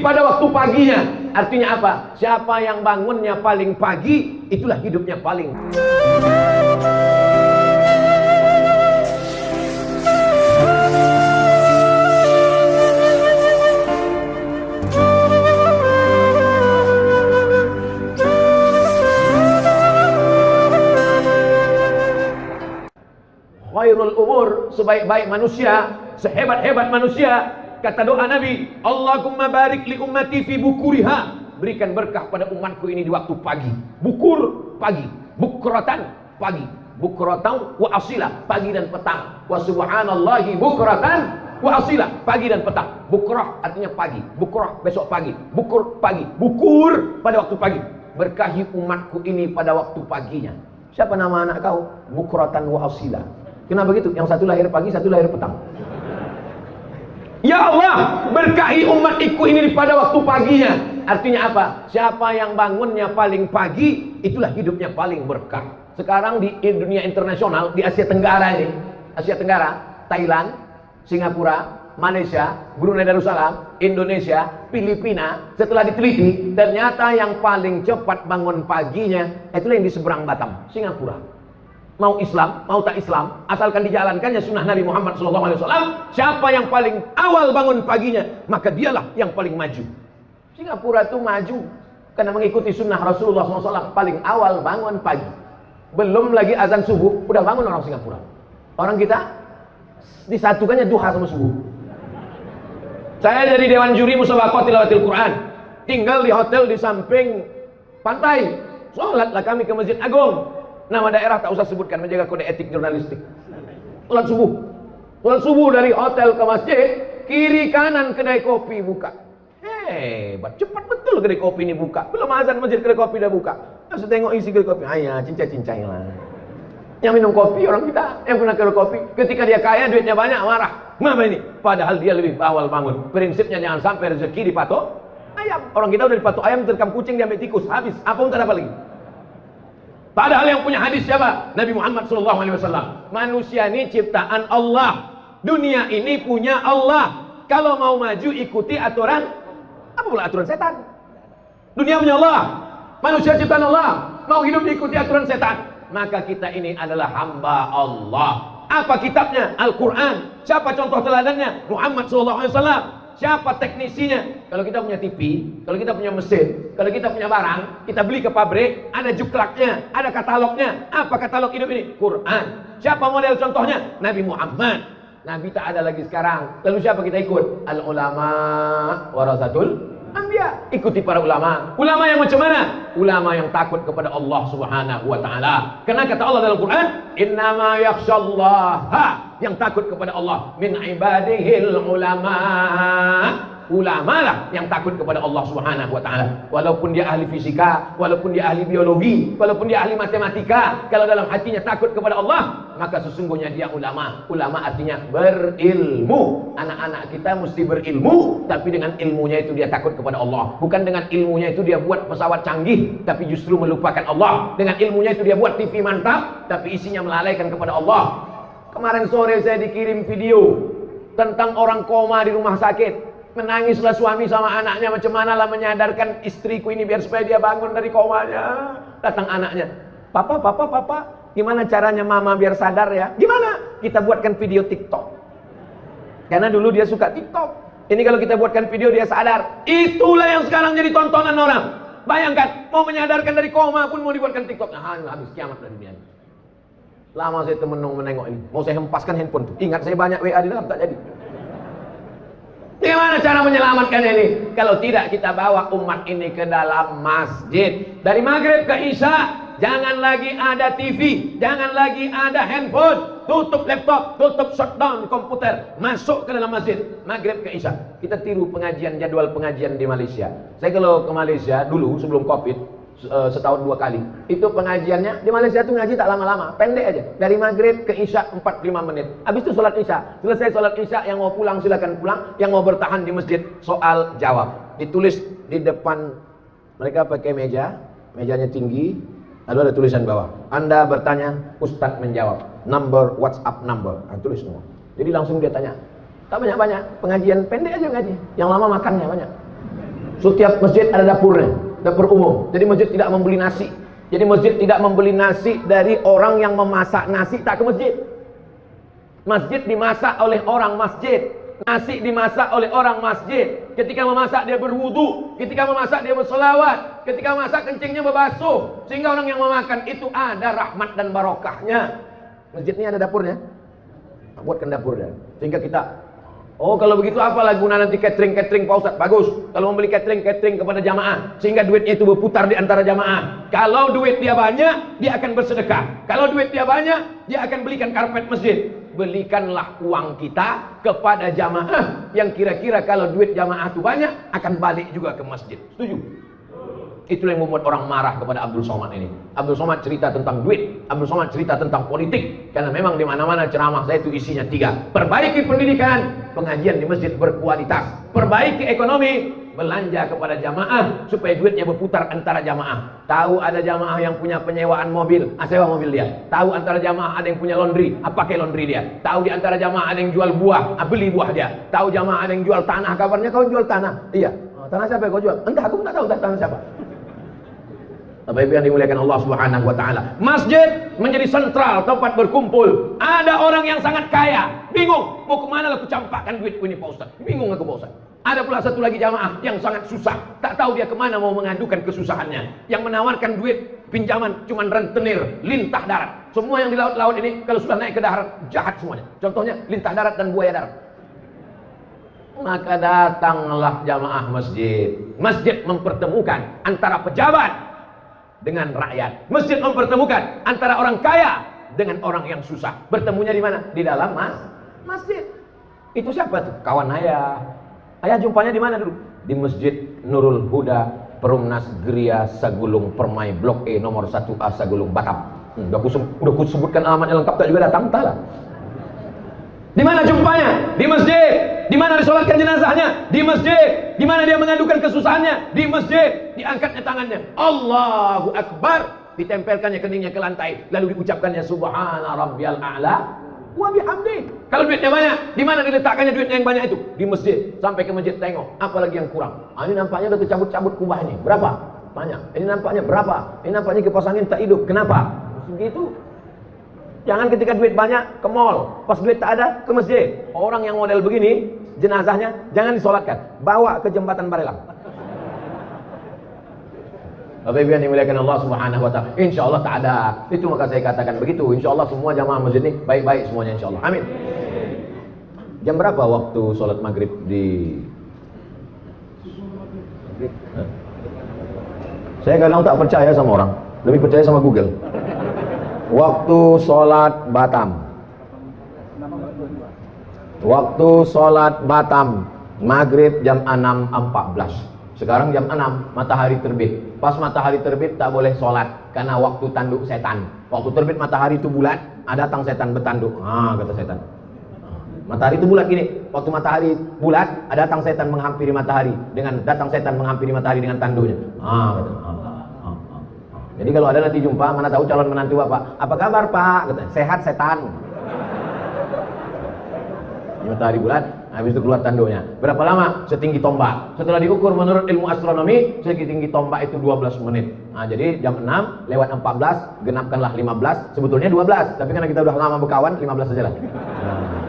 ini pada waktu paginya. Artinya apa? Siapa yang bangunnya paling pagi, itulah hidupnya paling. Khairul umur, sebaik-baik manusia, sehebat-hebat manusia. Kata doa Nabi, Allahumma barik li ummati fi bukuriha. Berikan berkah pada umatku ini di waktu pagi. Bukur, pagi. Bukratan, pagi. Bukratan wa asila, pagi dan petang. Wa subhanallahi bukratan wa asila, pagi dan petang. Bukrah artinya pagi. Bukrah besok pagi. Bukur pagi. Bukur pada waktu pagi. Berkahi umatku ini pada waktu paginya. Siapa nama anak kau? Bukratan wa asila. Kenapa begitu? Yang satu lahir pagi, satu lahir petang. Ya Allah, berkahi umatku ini pada waktu paginya. Artinya apa? Siapa yang bangunnya paling pagi, itulah hidupnya paling berkah. Sekarang di dunia internasional, di Asia Tenggara ini, Asia Tenggara, Thailand, Singapura, Malaysia, Brunei Darussalam, Indonesia, Filipina, setelah diteliti, ternyata yang paling cepat bangun paginya, itulah yang di seberang Batam, Singapura. Mau Islam, mau tak Islam, asalkan dijalankannya sunnah Nabi Muhammad SAW. Siapa yang paling awal bangun paginya, maka dialah yang paling maju. Singapura itu maju karena mengikuti sunnah Rasulullah SAW. Paling awal bangun pagi, belum lagi azan subuh, udah bangun orang Singapura. Orang kita disatukannya duha sama subuh. Saya dari Dewan Juri Musabaqah Tilawatil Quran, tinggal di hotel di samping pantai. Sholatlah kami ke Masjid Agung. Nama daerah tak usah sebutkan, menjaga kode etik jurnalistik. Sholat subuh dari hotel ke masjid, kiri kanan kedai kopi buka. Hebat, cepat betul kedai kopi ini buka. Belum azan masjid kedai kopi udah buka. Langsung tengok isi kedai kopi, ayah cincai lah. Yang minum kopi orang kita, yang pernah kedai kopi, ketika dia kaya duitnya banyak marah. Kenapa ini? Padahal dia lebih awal bangun. Prinsipnya jangan sampai rezeki dipatok ayam. Orang kita udah dipatok ayam, terkam kucing, diambil tikus, habis. Apa pun tak dapat lagi. Padahal yang punya hadis siapa? Nabi Muhammad SAW. Manusia ini ciptaan Allah. Dunia ini punya Allah. Kalau mau maju ikuti aturan, apa pula aturan setan? Dunia punya Allah. Manusia ciptaan Allah. Mau hidup ikuti aturan setan. Maka kita ini adalah hamba Allah. Apa kitabnya? Al-Quran. Siapa contoh teladannya? Muhammad SAW. Siapa teknisinya? Kalau kita punya TV, kalau kita punya mesin, kalau kita punya barang, kita beli ke pabrik, ada juklaknya, ada katalognya. Apa katalog hidup ini? Quran. Siapa model contohnya? Nabi Muhammad. Nabi tak ada lagi sekarang. Lalu siapa kita ikut? Al-ulama warasatul anbiya. Ikuti para ulama. Ulama yang macam mana? Ulama yang takut kepada Allah Subhanahu wa taala. Karena kata Allah dalam Quran, "Innama yakhsyallaha", yang takut kepada Allah, min ibadihil ulama. Ulama lah yang takut kepada Allah Subhanahu wa taala. Walaupun dia ahli fisika, walaupun dia ahli biologi, walaupun dia ahli matematika, kalau dalam hatinya takut kepada Allah, maka sesungguhnya dia ulama. Ulama artinya berilmu. Anak-anak kita mesti berilmu, tapi dengan ilmunya itu dia takut kepada Allah. Bukan dengan ilmunya itu dia buat pesawat canggih, tapi justru melupakan Allah. Dengan ilmunya itu dia buat TV mantap, tapi isinya melalaikan kepada Allah. Kemarin sore saya dikirim video tentang orang koma di rumah sakit. Menangislah suami sama anaknya, macam mana lah menyadarkan istriku ini biar supaya dia bangun dari komanya. Datang anaknya, papa, gimana caranya mama biar sadar ya? Gimana? Kita buatkan video TikTok. Karena dulu dia suka TikTok. Ini kalau kita buatkan video dia sadar. Itulah yang sekarang jadi tontonan orang. Bayangkan, mau menyadarkan dari koma pun mau dibuatkan TikTok. Nah, habis kiamat dari dunia. Lama saya menengok ini. Mau saya hempaskan handphone tuh. Ingat saya banyak WA di dalam, tak jadi. Bagaimana cara menyelamatkan ini? Kalau tidak kita bawa umat ini ke dalam masjid. Dari maghrib ke isya, jangan lagi ada TV, jangan lagi ada handphone. Tutup laptop, tutup shutdown komputer, masuk ke dalam masjid. Maghrib ke isya. Kita tiru pengajian, jadwal pengajian di Malaysia. Saya kalau ke Malaysia dulu sebelum Covid, setahun 2 kali. Itu pengajiannya di Malaysia tuh ngaji tak lama-lama, pendek aja. Dari maghrib ke isya 45 menit. Habis itu sholat isya. Selesai sholat isya, yang mau pulang silakan pulang, yang mau bertahan di masjid soal jawab. Ditulis di depan mereka pakai meja, mejanya tinggi, lalu ada tulisan bawah. Anda bertanya, Ustadz menjawab. Number, WhatsApp number. Tulis semua. Jadi langsung dia tanya. Tak banyak-banyak, pengajian pendek aja ngaji. Yang lama makannya banyak. Setiap masjid ada dapurnya, dapur umum. Jadi masjid tidak membeli nasi. Jadi masjid tidak membeli nasi dari orang yang memasak nasi tak ke masjid. Masjid dimasak oleh orang masjid. Nasi dimasak oleh orang masjid. Ketika memasak dia berwudu, ketika memasak dia berselawat, ketika memasak kencingnya berbasuh, sehingga orang yang memakan itu ada rahmat dan barokahnya. Masjid ini ada dapurnya. Buatkan dapurnya. Sehingga kita, oh kalau begitu apalah guna nanti catering Pak Ustadz? Bagus. Kalau membeli catering kepada jamaah, sehingga duitnya itu berputar di antara jamaah. Kalau duit dia banyak, dia akan bersedekah. Kalau duit dia banyak, dia akan belikan karpet masjid. Belikanlah uang kita kepada jamaah yang kira-kira kalau duit jamaah itu banyak akan balik juga ke masjid. Setuju? Itulah yang membuat orang marah kepada Abdul Somad ini. Abdul Somad cerita tentang duit, Abdul Somad cerita tentang politik, karena memang di mana-mana ceramah saya itu isinya 3. Perbaiki pendidikan, pengajian di masjid berkualitas. Perbaiki ekonomi, belanja kepada jamaah supaya duitnya berputar antara jamaah. Tahu ada jamaah yang punya penyewaan mobil, sewa mobil dia. Tahu antara jamaah ada yang punya laundry, pakai laundry dia. Tahu di antara jamaah ada yang jual buah, beli buah dia. Tahu jamaah ada yang jual tanah, kabarnya kau jual tanah. Iya. Tanah siapa yang kau jual? Entah, aku nggak tahu tanah siapa. Bapak Ibu yang dimuliakan Allah Subhanahu wa taala. Masjid menjadi sentral tempat berkumpul. Ada orang yang sangat kaya, bingung mau kemana aku campakkan duitku ini Pak Ustaz. Bingung aku Pak Ustaz. Ada pula satu lagi jamaah yang sangat susah, tak tahu dia kemana mau mengadukan kesusahannya. Yang menawarkan duit pinjaman cuman rentenir, lintah darat. Semua yang di laut-laut ini kalau sudah naik ke darat jahat semuanya. Contohnya lintah darat dan buaya darat. Maka datanglah jamaah masjid. Masjid mempertemukan antara pejabat dengan rakyat. Masjid mempertemukan antara orang kaya dengan orang yang susah. Bertemunya di mana? Di dalam masjid. Itu siapa tuh? Kawan ayah. Ayah jumpanya di mana dulu? Di Masjid Nurul Huda, Perumnas Geria Sagulung Permai Blok E nomor 1A Sagulung Batam. Udah ku sebutkan alamatnya lengkap, tak juga datang, entahlah. Di mana jumpanya? Di masjid. Di mana disolatkan jenazahnya? Di masjid. Di mana dia mengadukan kesusahannya? Di masjid. Diangkatnya tangannya, Allahu Akbar, ditempelkannya keningnya ke lantai, lalu diucapkannya Subhana Rabbiyal A'la wa bihamdi. Kalau duitnya banyak, di mana diletakkannya duitnya yang banyak itu? Di masjid. Sampai ke masjid tengok, apalagi yang kurang. Ini nampaknya udah kecabut-cabut kubah ini. Berapa? Banyak. Ini nampaknya berapa? Ini nampaknya kipas angin tak hidup. Kenapa? Begitu. Jangan ketika duit banyak ke mall, pas duit tak ada ke masjid. Orang yang model begini, jenazahnya jangan disolatkan, bawa ke jembatan Barelang. Bapak Ibu yang dimuliakan Allah Subhanahu wa taala. Insyaallah tak ada. Itu maka saya katakan begitu. Insyaallah semua jamaah masjid ini baik-baik semuanya insyaallah. Amin. Jam berapa waktu sholat maghrib di Saya kadang tak percaya sama orang, lebih percaya sama Google. Waktu sholat Batam. Waktu sholat Batam maghrib jam 6.14. Sekarang jam 6 matahari terbit. Pas matahari terbit tak boleh sholat karena waktu tanduk setan. Waktu terbit matahari itu bulat, datang setan bertanduk. Kata setan. Matahari itu bulat gini. Waktu matahari bulat, datang setan menghampiri matahari dengan tanduknya. Jadi kalau ada nanti jumpa, mana tahu calon menantu Bapak. Apa kabar Pak? Kata, sehat setan. Matahari bulat, habis itu keluar tanduknya. Berapa lama? Setinggi tombak. Setelah diukur menurut ilmu astronomi, setinggi tombak itu 12 menit. Jadi jam 6 lewat 14, genapkanlah 15. Sebetulnya 12, tapi karena kita udah lama berkawan, 15 saja lah.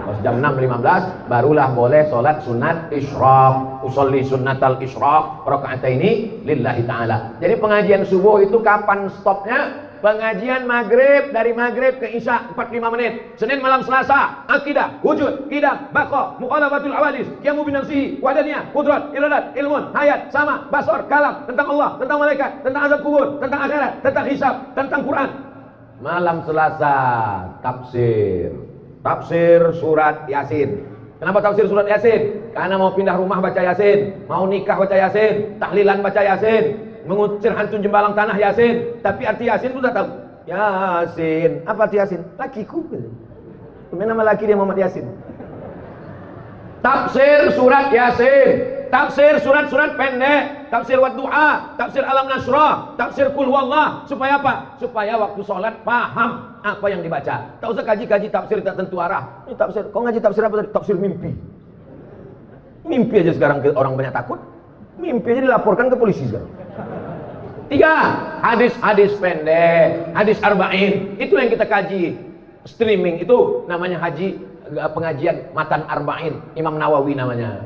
Pas jam 6.15 barulah boleh sholat sunat isyraq. Usolli sunnatal isyraq rakaataini lillahi ta'ala. Jadi pengajian subuh itu kapan stopnya? Pengajian maghrib, dari maghrib ke isya 45 menit. Senin malam Selasa, akidah, wujud, qidam, baqa, mukhalafatul awadis, qiyamu binafsihi, wahdaniyah, qudrat, iradat, ilmun, hayat, sama, basar, kalam, tentang Allah, tentang malaikat, tentang azab kubur, tentang akhirat, tentang hisab, tentang Quran. Malam Selasa, tafsir surat Yasin. Kenapa tafsir surat Yasin? Karena mau pindah rumah baca Yasin, mau nikah baca Yasin, tahlilan baca Yasin, mengusir hantu jembalang tanah Yasin. Tapi arti Yasin itu sudah tahu. Yasin, apa arti Yasin? Lakiku. Nama laki dia Muhammad Yasin. Tafsir surat Yasin, tafsir surat-surat pendek, tafsir Wadduha, tafsir Alam Nasrah, tafsir Qul Huwallah. Supaya apa? Supaya waktu sholat paham apa yang dibaca. Tak usah kaji-kaji tafsir tak tentu arah. Ini tafsir, kau ngaji tafsir apa tadi? Tafsir mimpi. Mimpi aja sekarang orang banyak takut. Mimpinya dilaporkan ke polisi sekarang. 3, hadis-hadis pendek, hadis arba'in. Itu yang kita kaji. Streaming itu namanya pengajian matan arba'in. Imam Nawawi namanya.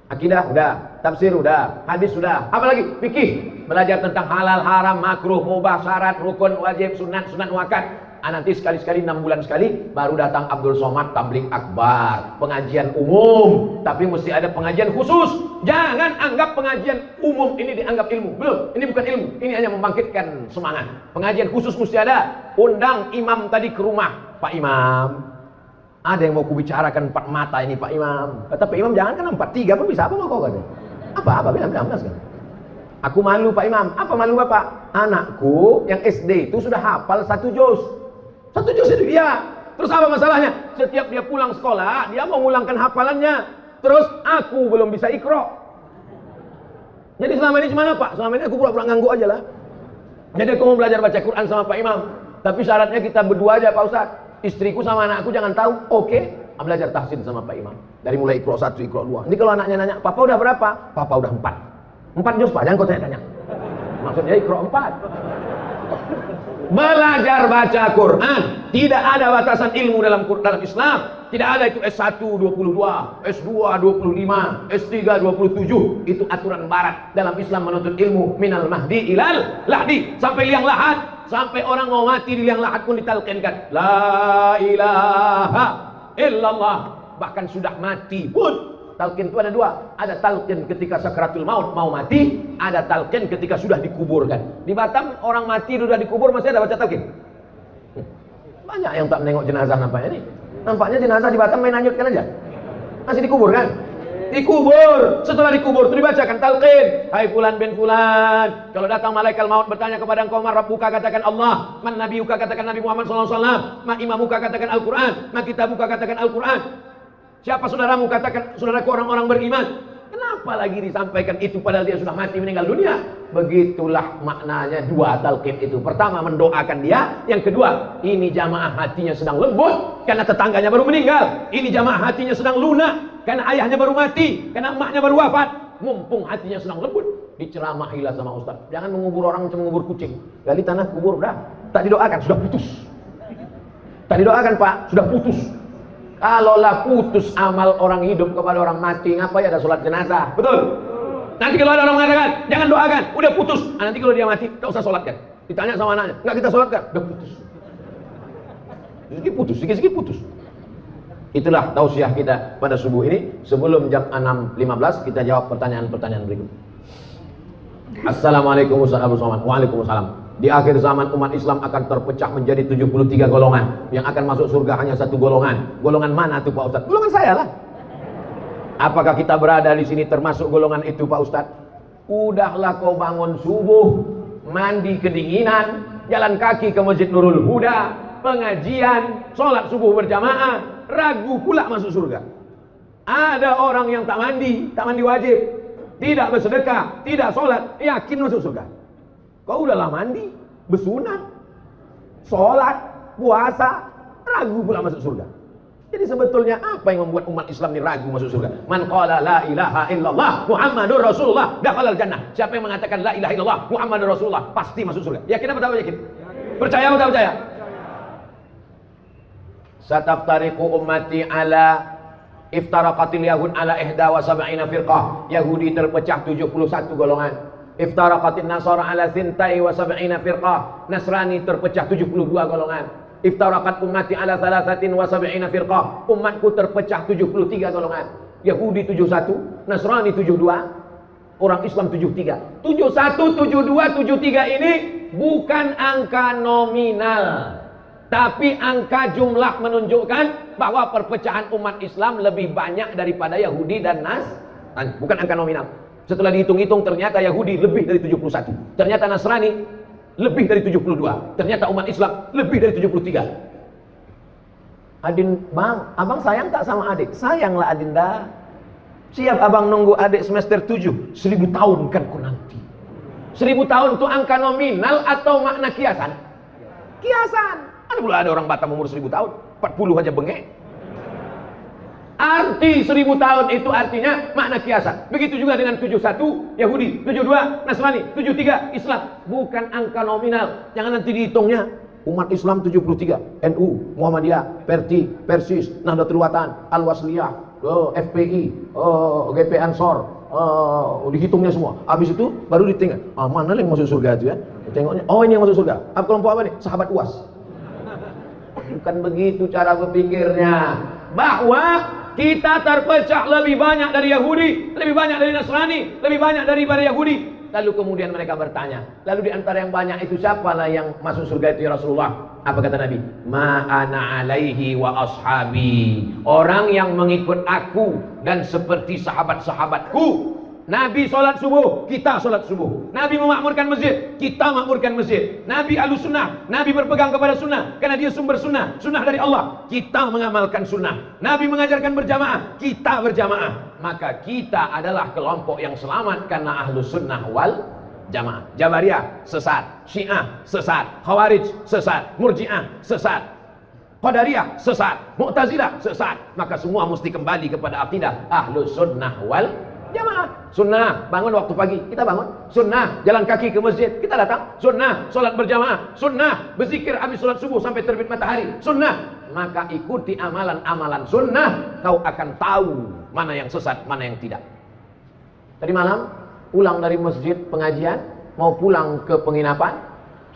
Akidah udah, tafsir udah, hadis udah. Apalagi fikih, belajar tentang halal, haram, makruh, mubah, syarat, rukun, wajib, sunat, sunat muakkad. Nanti sekali-sekali 6 bulan sekali baru datang Abdul Somad tabligh akbar, pengajian umum, tapi mesti ada pengajian khusus. Jangan anggap pengajian umum ini dianggap ilmu. Belum, ini bukan ilmu, ini hanya membangkitkan semangat. Pengajian khusus mesti ada. Undang imam tadi ke rumah. Pak Imam, ada yang mau kubicarakan 4 mata ini Pak Imam. Kata Pak Imam, jangan kan 4, 3 pun bisa. Apa mau kau kata? Apa bilang kan? Aku malu Pak Imam. Apa malu Bapak? Anakku yang SD itu sudah hafal 1 juz. 1 juz itu dia. Terus apa masalahnya? Setiap dia pulang sekolah, dia mau ngulangkan hafalannya. Terus aku belum bisa ikro. Jadi selama ini gimana Pak? Selama ini aku pura-pura nganggu aja lah. Jadi aku mau belajar baca Quran sama Pak Imam. Tapi syaratnya kita berdua aja Pak Ustadz. Istriku sama anakku jangan tahu. Oke, belajar tahsin sama Pak Imam. Dari mulai ikro 1, ikro 2. Ini kalau anaknya nanya, Papa udah berapa? Papa udah 4. 4 juz Pak, jangan kau tanya-tanya. Maksudnya ikro 4. Belajar baca Quran. Tidak ada batasan ilmu dalam Islam. Tidak ada itu S1 22, S2 25, S3 27. Itu aturan barat. Dalam Islam menuntut ilmu minal mahdi ilal lahdi. Sampai liang lahat. Sampai orang mau mati di liang lahat pun ditalqinkan la ilaha illallah. Bahkan sudah mati pun talqin itu ada 2. Ada talqin ketika sakratul maut mau mati, ada talqin ketika sudah dikuburkan. Di Batam orang mati sudah dikubur masih ada baca talqin. Banyak yang tak menengok jenazah nampaknya nih. Nampaknya jenazah di Batam main lanjutkan aja. Masih dikubur kan? Dikubur. Setelah dikubur itu dibacakan talqin. Hai fulan bin fulan, kalau datang malaikat maut bertanya kepada engkau, man rabbuka, katakan Allah, man nabiyuka, katakan Nabi Muhammad SAW, ma imamuka, katakan Al-Quran, ma kitabuka, katakan Al-Quran. Siapa saudaramu? Katakan saudaraku orang-orang beriman. Kenapa lagi disampaikan itu padahal dia sudah mati meninggal dunia? Begitulah maknanya 2 talqin itu. Pertama mendoakan dia, yang kedua ini jamaah hatinya sedang lembut karena tetangganya baru meninggal. Ini jamaah hatinya sedang lunak karena ayahnya baru mati, karena emaknya baru wafat. Mumpung hatinya sedang lembut, diceramahilah sama ustaz. Jangan mengubur orang macam mengubur kucing. Gali tanah kubur dah. Tak didoakan sudah putus. Tak didoakan Pak, sudah putus. Kalaulah putus amal orang hidup kepada orang mati, ngapain ada sholat jenazah? Betul? Nanti kalau ada orang mengatakan, jangan doakan, udah putus. Nanti kalau dia mati, tak usah sholatkan. Ditanya sama anaknya, enggak kita sholatkan, udah putus. Sedikit putus, sedikit putus. Itulah tausiah kita pada subuh ini. Sebelum jam 6.15 kita jawab pertanyaan-pertanyaan berikut. Assalamualaikum warahmatullahi wabarakatuh. Waalaikumsalam. Di akhir zaman umat Islam akan terpecah menjadi 73 golongan. Yang akan masuk surga hanya 1 golongan. Golongan mana tuh Pak Ustadz? Golongan saya lah. Apakah kita berada di sini termasuk golongan itu Pak Ustadz? Udahlah kau bangun subuh, mandi kedinginan, jalan kaki ke Masjid Nurul Huda, pengajian, sholat subuh berjamaah, ragu pula masuk surga. Ada orang yang tak mandi wajib, tidak bersedekah, tidak sholat, yakin masuk surga. Kau udahlah mandi, bersunat, sholat, puasa, ragu pula masuk surga. Jadi sebetulnya apa yang membuat umat Islam ini ragu masuk surga? Man qala la ilaha illallah Muhammadur Rasulullah dakhalal jannah. Siapa yang mengatakan la ilaha illallah Muhammadur Rasulullah pasti masuk surga. Yakin apa tak yakin? Percaya atau tak percaya? Sataftariqu ummati ala iftaraqatil yahud ala 71 firqah. Yahudi terpecah 71 golongan. Iftaraqatin nasara ala 72 firqah. Nasrani terpecah 72 golongan. Iftaraqat ummati ala 73 firqah. Umatku terpecah 73 golongan. Yahudi 71, Nasrani 72, orang Islam 73. 71, 72, 73 ini bukan angka nominal, tapi angka jumlah menunjukkan bahwa perpecahan umat Islam lebih banyak daripada Yahudi dan Nasrani. Bukan angka nominal. Setelah dihitung-hitung ternyata Yahudi lebih dari 71, ternyata Nasrani lebih dari 72, ternyata umat Islam lebih dari 73. Adin, bang, abang sayang tak sama adik? Sayanglah Adinda. Siap abang nunggu adik semester 7, 1000 tahun kan ku nanti. 1000 tahun itu angka nominal atau makna kiasan? Kiasan. Ada pula ada orang Batam umur 1000 tahun, 40 aja bengek. Arti 1000 tahun itu artinya makna kiasan. Begitu juga dengan 71 Yahudi, 72 Nasrani, 73 Islam. Bukan angka nominal. Jangan nanti dihitungnya. Umat Islam 73, NU, Muhammadiyah, Persis, Nahdlatul Watan, Al-Wasliyah, FPI, GP Ansor, dihitungnya semua. Habis itu baru ditinggal. Mana yang masuk surga itu ya? Tengoknya, oh ini yang masuk surga. Apa kelompok apa nih? Sahabat UAS. Bukan begitu cara berpikirnya. Bahwa kita terpecah lebih banyak dari Yahudi, lebih banyak dari Nasrani, lebih banyak daripada Yahudi. Lalu kemudian mereka bertanya, lalu di antara yang banyak itu siapalah yang masuk surga itu ya Rasulullah? Apa kata Nabi? Ma'ana alaihi wa ashabi. Orang yang mengikut aku dan seperti sahabat-sahabatku. Nabi sholat subuh, kita sholat subuh. Nabi memakmurkan masjid, kita makmurkan masjid. Nabi ahlus sunnah, Nabi berpegang kepada sunnah karena dia sumber sunnah, sunnah dari Allah. Kita mengamalkan sunnah. Nabi mengajarkan berjamaah, kita berjamaah. Maka kita adalah kelompok yang selamat karena ahlus sunnah wal jamaah. Jabariyah sesat, Syiah sesat, Khawarij sesat, Murji'ah sesat, Qadariyah sesat, Mu'tazilah sesat. Maka semua mesti kembali kepada akidah ahlus sunnah wal jamaah. Sunnah bangun waktu pagi, kita bangun. Sunnah jalan kaki ke masjid, kita datang. Sunnah sholat berjamaah. Sunnah berzikir habis sholat subuh sampai terbit matahari. Sunnah. Maka ikuti amalan-amalan sunnah, kau akan tahu mana yang sesat, mana yang tidak. Tadi malam pulang dari masjid pengajian, mau pulang ke penginapan,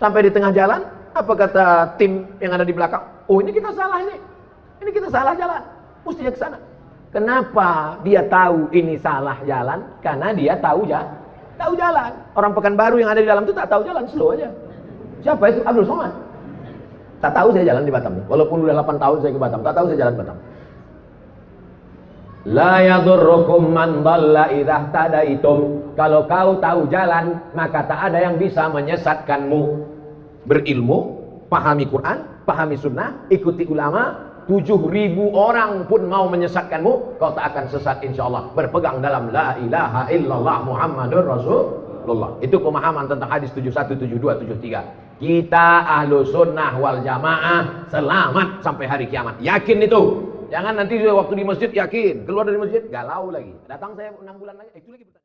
sampai di tengah jalan, apa kata tim yang ada di belakang? Oh ini kita salah ini kita salah jalan, mestinya ke sana. Kenapa dia tahu ini salah jalan? Karena dia tahu jalan. Orang Pekanbaru yang ada di dalam itu tak tahu jalan, slow aja. Siapa itu? Abdul Somad. Tak tahu saya jalan di Batam. Walaupun udah 8 tahun saya ke Batam, tak tahu saya jalan Batam. La yadurrukum man dhalla idza tadaitum. Kalau kau tahu jalan, maka tak ada yang bisa menyesatkanmu. Berilmu, pahami Quran, pahami sunnah, ikuti ulama. 7.000 orang pun mau menyesatkanmu, kau tak akan sesat insyaallah. Berpegang dalam la ilaha illallah Muhammadur Rasulullah. Itu pemahaman tentang hadis 71, 72, 73. Kita ahlu sunnah wal jamaah selamat sampai hari kiamat. Yakin itu. Jangan nanti waktu di masjid yakin, keluar dari masjid galau lagi. Datang saya 6 bulan lagi, itu lagi